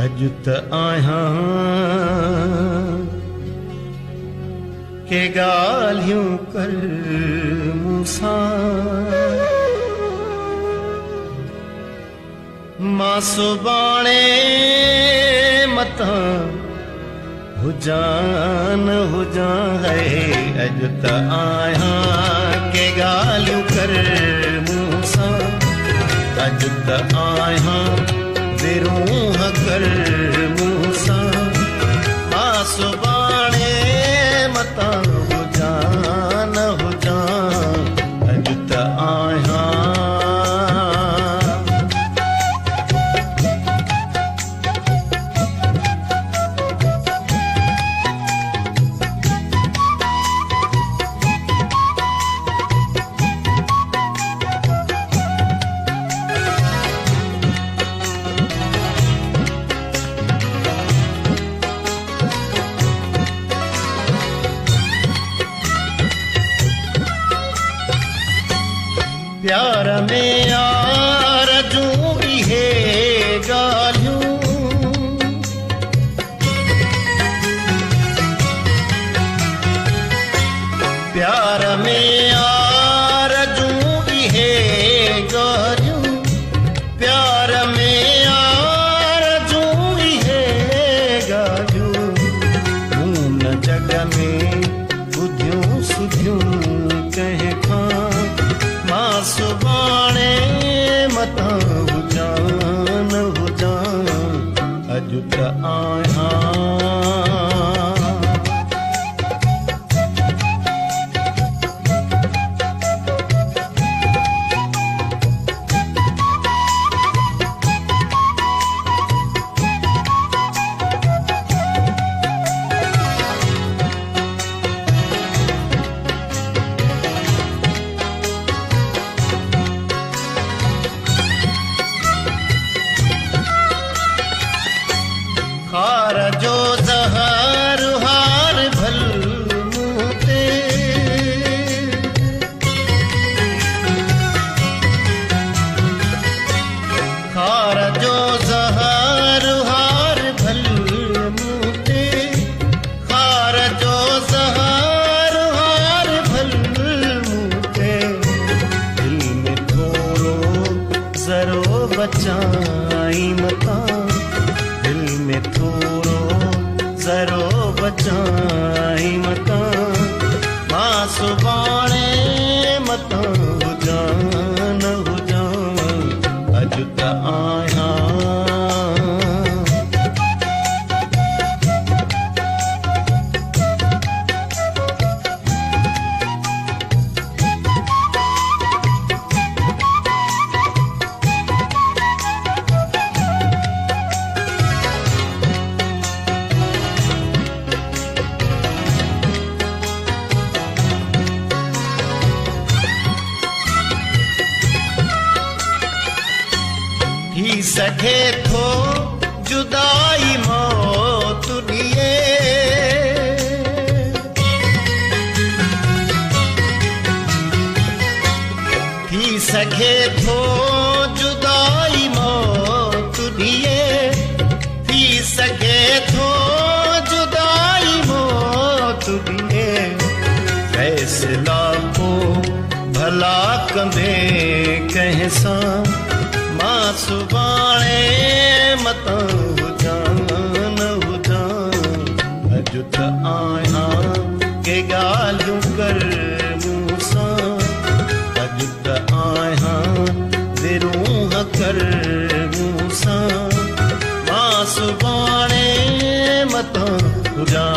अजुत आया के गालियों कर मूसा मां सुबाणे मता हुजान है अजुत आया के गालियों कर मूसा अजुत आया विरोह कर मूसा मां सुबाणे मता हुजान अजुत आया प्यार में आरज़ू इहे ॻाल्हियूं प्यार में आरज़ू इहे ॻाल्हियूं प्यार में आरज़ू इहे ॻाल्हियूं मूं न जग में ॿुधियूं सुधियूं कंहिं खां मां सुबाणे मता हुजान अजुत आया खार जो ज़हर हार भल मुँह ते खार जो ज़हर हार भल मुँह ते खार जो ज़हर हार भल मुँह ते दिल में थोरो ज़रो बचाई मता दिल में थोरो ज़रो बचाई मता मां सुबाणे मता हुजान अजुत आया थी सके थो जुदाई मौत दिए थी सके थो जुदाई मौत दिए थी सके थो जुदाई मौत दिए फैसला को भला कंदे कंहिं सां मां सुबाणे मता हुजान अजुत आया के गालियूं कर मूसा अजुत आया विरोह कर मूसा मां सुबाणे मता हुजान